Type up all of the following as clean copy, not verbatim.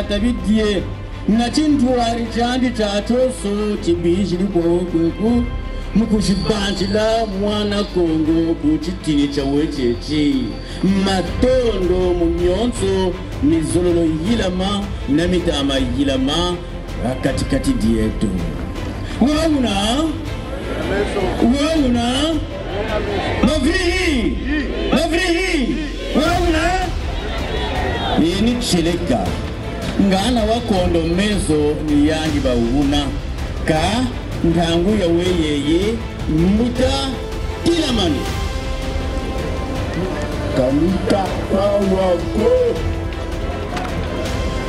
tatabidie na chintuwari chandi chatoso chibishiri kwokweku mukushibanjila mwana kongo kuchitini chawechechi matondo munyonso mizololo yilama na mitama yilama katikati dietu wauna mavrihi wauna ini chileka ngana wakondo mezo ni yangi bauna ka ntangu ya weyeye mbuta tilamani Kamika wako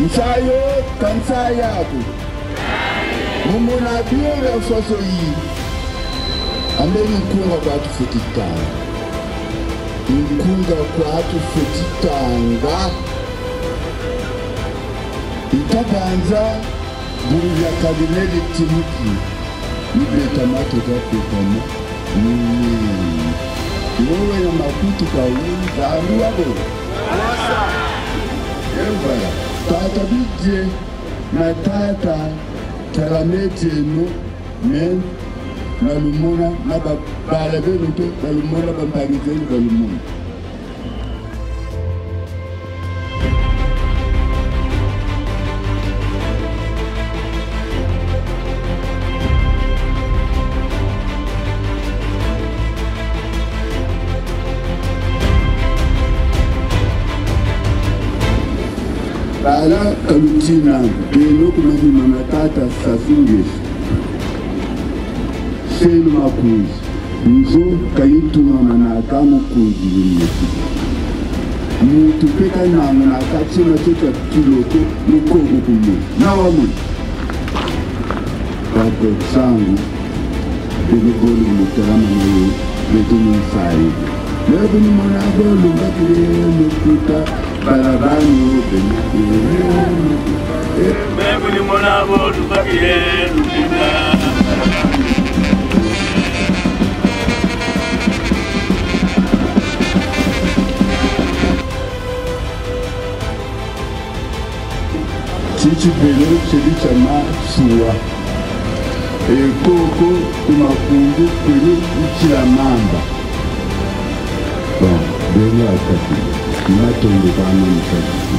Nsayo kansayaku Mumuna biyo soso yi Ambe mkunga kwa atu fetitanga Mkunga kwa atu fetitanga Itabanza buru ya kabineli timuki Ibe mato za kutama Mwewe na makutu kwa uli Zaandu wako Ewa Tata bidye na tata Tarameti eno Men na lumona na balabelo to na lumona bampagizeni na lumona Bala kalutina beno kumani mama tata safinge Senu makuzi Nzo kayitu mama na akamu kuzi Mwetu Mwetu peka nama na akachima cheta kiloko Mkogo kumu na wamu Bako sangu Bebe bolu mutarama na yu Betu msaidi Lebu ni mwana bolu Bakire mkuta Barabani ube Lebu ni mwana bolu Bakire mkuta Chichi belo chedi chama suwa Koko kumakungu kwele uchila mamba Bon, belo akati Matongo kama mkati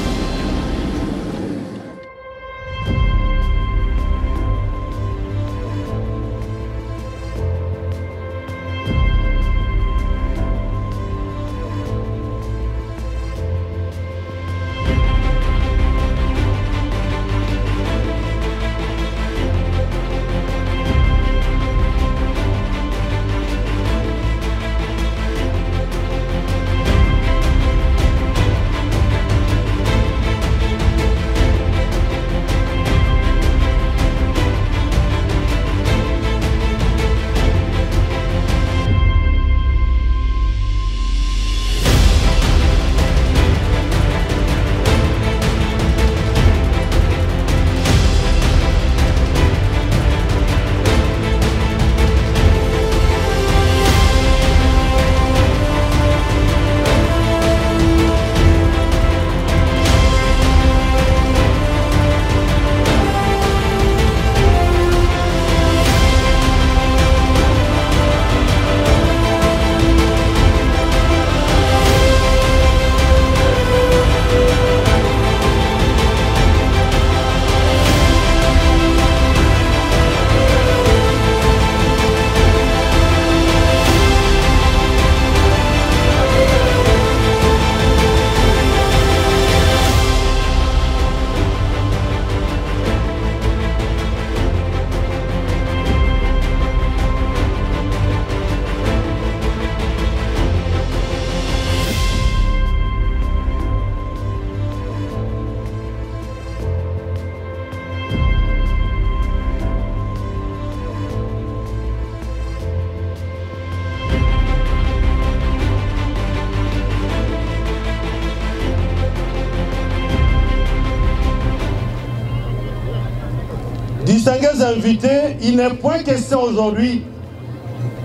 Distingués invités, il n'est point question aujourd'hui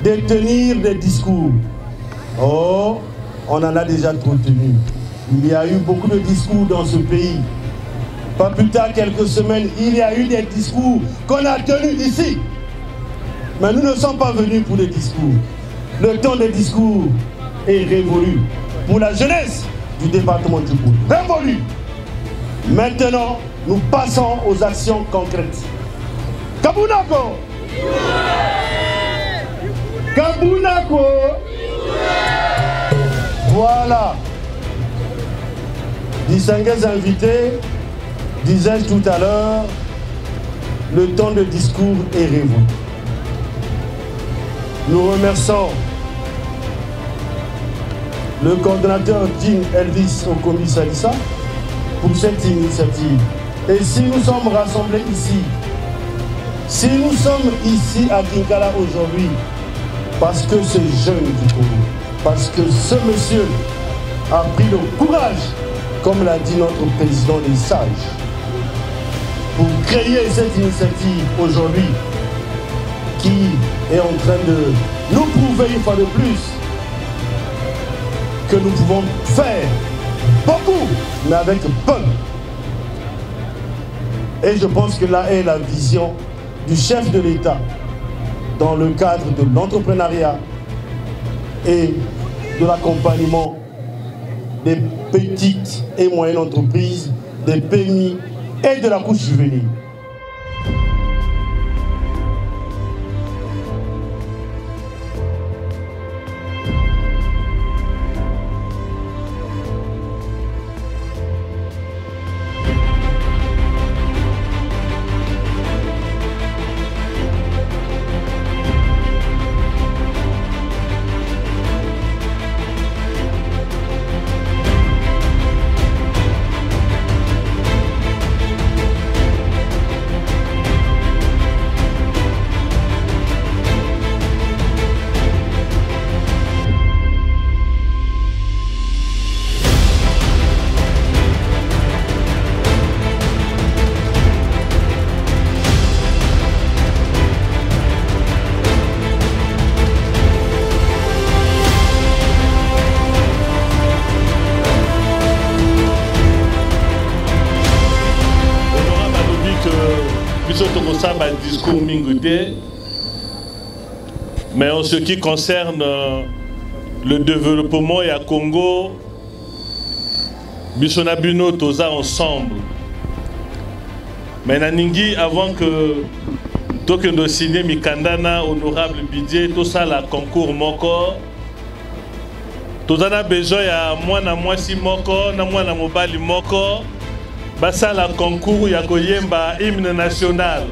de tenir des discours. Oh, on en a déjà trop tenu. Il y a eu beaucoup de discours dans ce pays. Pas plus tard, quelques semaines, il y a eu des discours qu'on a tenus ici. Mais nous ne sommes pas venus pour des discours. Le temps des discours est révolu. Pour la jeunesse du département du Pout. Révolu. Maintenant, nous passons aux actions concrètes. Kabunako! Kabunako! Voilà. Distingués invités, disais-je tout à l'heure, le temps de discours est révolu. Nous remercions le coordonnateur Jean Elvis Okomi Salissa pour cette initiative. Et si nous sommes rassemblés ici, si nous sommes ici à Kinkala aujourd'hui, parce que ce jeune du Congo, parce que ce monsieur a pris le courage, comme l'a dit notre président des sages, pour créer cette initiative aujourd'hui, qui est en train de nous prouver une fois de plus que nous pouvons faire beaucoup, mais avec peu. Et je pense que là est la vision du chef de l'État dans le cadre de l'entrepreneuriat et de l'accompagnement des petites et moyennes entreprises, des PMI et de la couche juvénile. Discours Mingoudé, mais en ce qui concerne le développement et à Congo, Bisonabino Toza ensemble. Mais Naningi, avant que Tokendo signé Mikandana, honorable Bidje, tout ça la concours Moko, Tozana besoin à moi na moi si Moko, na moi na mobali Moko, basa la concours ya koyemba hymne national.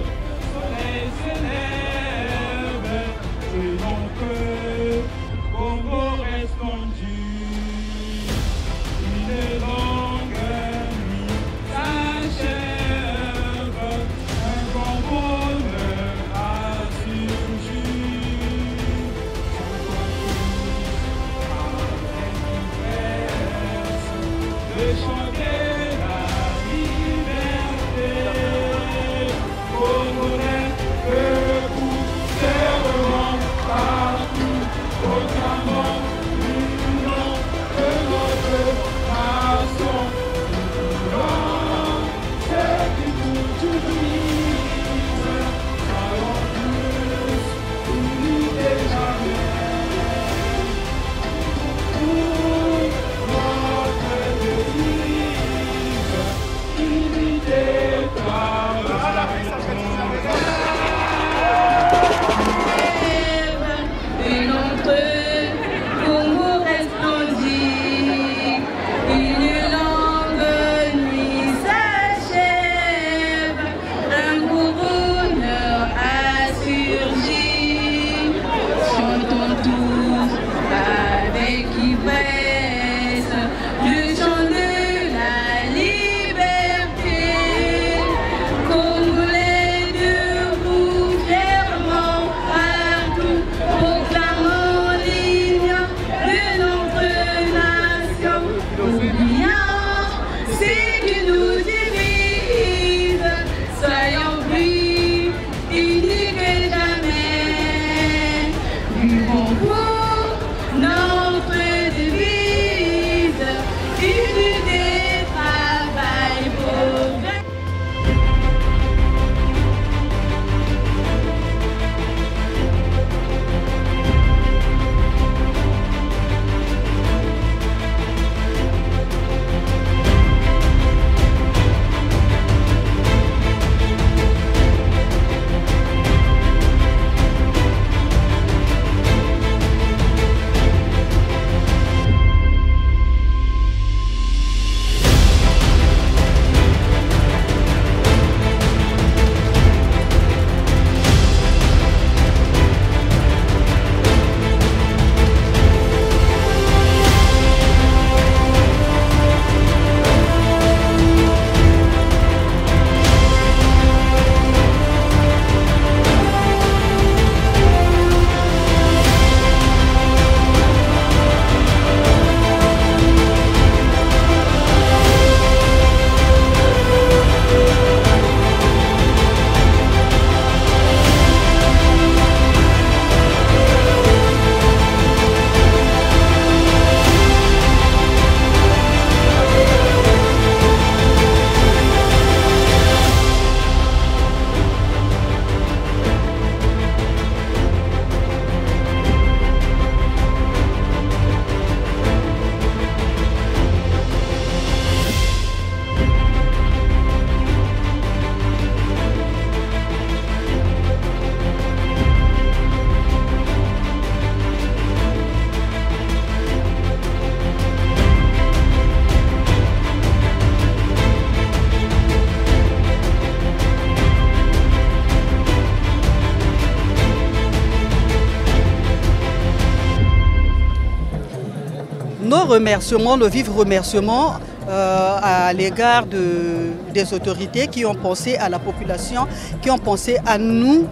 remerciements, nos vifs remerciements à l'égard des autorités qui ont pensé à la population, qui ont pensé à nous,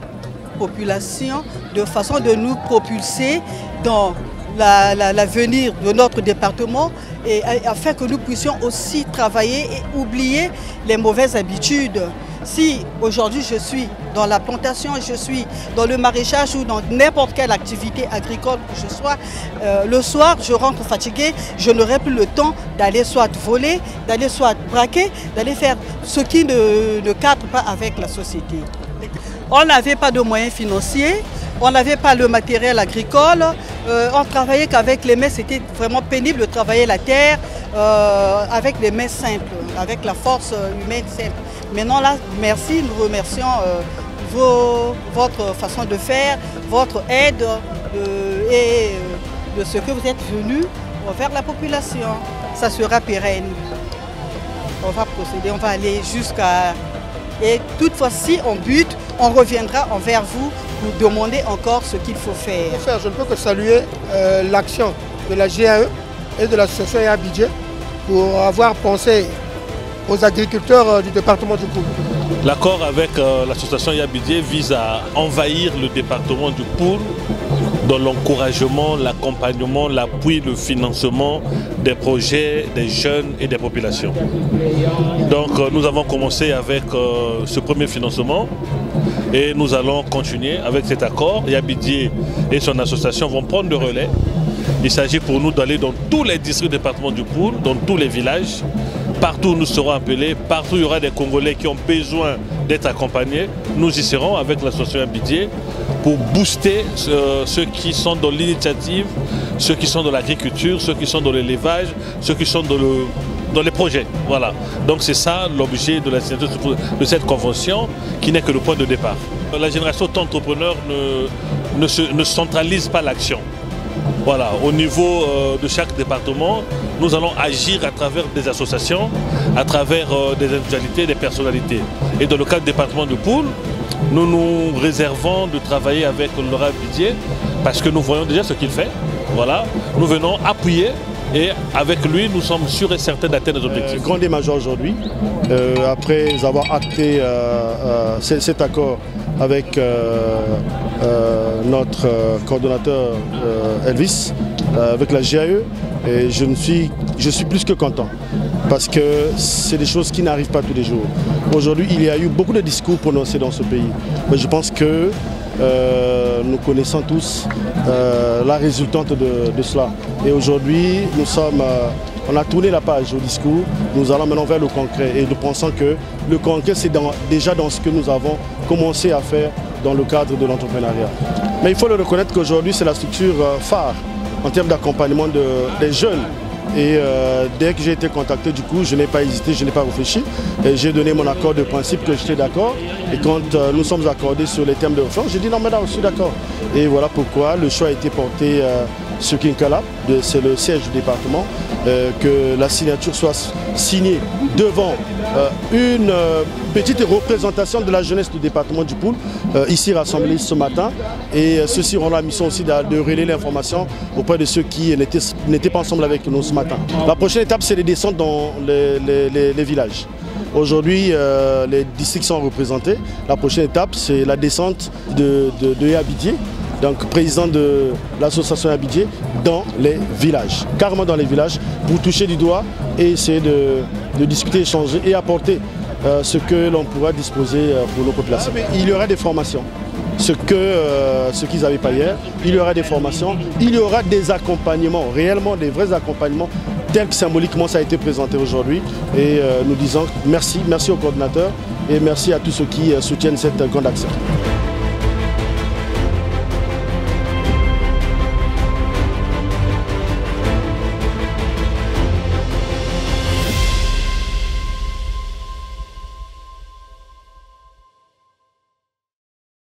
population, de façon de nous propulser dans l'avenir de notre département et afin que nous puissions aussi travailler et oublier les mauvaises habitudes. Si aujourd'hui je suis dans la plantation, je suis dans le maraîchage ou dans n'importe quelle activité agricole que je sois, le soir je rentre fatigué, je n'aurai plus le temps d'aller soit voler, d'aller soit braquer, d'aller faire ce qui ne cadre pas avec la société. On n'avait pas de moyens financiers, on n'avait pas le matériel agricole, on travaillait qu'avec les mains, c'était vraiment pénible de travailler la terre avec les mains simples, avec la force humaine simple. Maintenant là, merci, nous remercions votre façon de faire, votre aide et de ce que vous êtes venus vers la population. Ça sera pérenne. On va procéder, on va aller jusqu'à... Et toutefois, si on bute, on reviendra envers vous pour demander encore ce qu'il faut faire. Je ne peux que saluer l'action de la GAE et de l'association Yabidje pour avoir pensé aux agriculteurs du département du Poul. L'accord avec l'association Yabidje vise à envahir le département du Poul dans l'encouragement, l'accompagnement, l'appui, le financement des projets, des jeunes et des populations. Donc nous avons commencé avec ce premier financement et nous allons continuer avec cet accord. Yabidje et son association vont prendre le relais. Il s'agit pour nous d'aller dans tous les districts du département du Poul, dans tous les villages. Partout où nous serons appelés, partout où il y aura des Congolais qui ont besoin d'être accompagnés, nous y serons avec l'association Yabidje pour booster ceux qui sont dans l'initiative, ceux qui sont dans l'agriculture, ceux qui sont dans l'élevage, ceux qui sont dans les projets. Voilà. Donc c'est ça l'objet de la signature de cette convention qui n'est que le point de départ. La génération d'entrepreneurs ne centralise pas l'action. Voilà, au niveau de chaque département, nous allons agir à travers des associations, à travers des individualités, des personnalités. Et dans le cadre du département de Poul, nous nous réservons de travailler avec Laurent Bidier parce que nous voyons déjà ce qu'il fait. Voilà, nous venons appuyer et avec lui, nous sommes sûrs et certains d'atteindre nos objectifs. Grand démajor aujourd'hui, après avoir acté cet accord avec notre coordonnateur Elvis, avec la GAE, et je suis plus que content parce que c'est des choses qui n'arrivent pas tous les jours. Aujourd'hui, il y a eu beaucoup de discours prononcés dans ce pays, mais je pense que nous connaissons tous la résultante de cela. Et aujourd'hui, on a tourné la page au discours, nous allons maintenant vers le concret et nous pensons que le concret c'est déjà dans ce que nous avons commencé à faire dans le cadre de l'entrepreneuriat. Mais il faut le reconnaître qu'aujourd'hui c'est la structure phare en termes d'accompagnement des jeunes. Et dès que j'ai été contacté, du coup, je n'ai pas hésité, je n'ai pas réfléchi. J'ai donné mon accord de principe que j'étais d'accord. Et quand nous sommes accordés sur les termes de référence, j'ai dit non mais là, je suis d'accord. Et voilà pourquoi le choix a été porté sur Kinkala, c'est le siège du département, que la signature soit signée devant une petite représentation de la jeunesse du département du Poul, ici rassemblée ce matin. Et ceux-ci auront la mission aussi de relayer l'information auprès de ceux qui n'étaient pas ensemble avec nous ce matin. La prochaine étape, c'est les descentes dans les villages. Aujourd'hui, les districts sont représentés. La prochaine étape, c'est la descente de Yabidje, donc président de l'association Yabidje, dans les villages, carrément dans les villages, pour toucher du doigt et essayer de discuter, échanger et apporter ce que l'on pourra disposer pour nos populations. Il y aura des formations, ce qu'ils n'avaient pas hier, il y aura des formations, il y aura des accompagnements, réellement des vrais accompagnements, tel que symboliquement ça a été présenté aujourd'hui. Et nous disons merci aux coordinateurs et merci à tous ceux qui soutiennent cette grande action.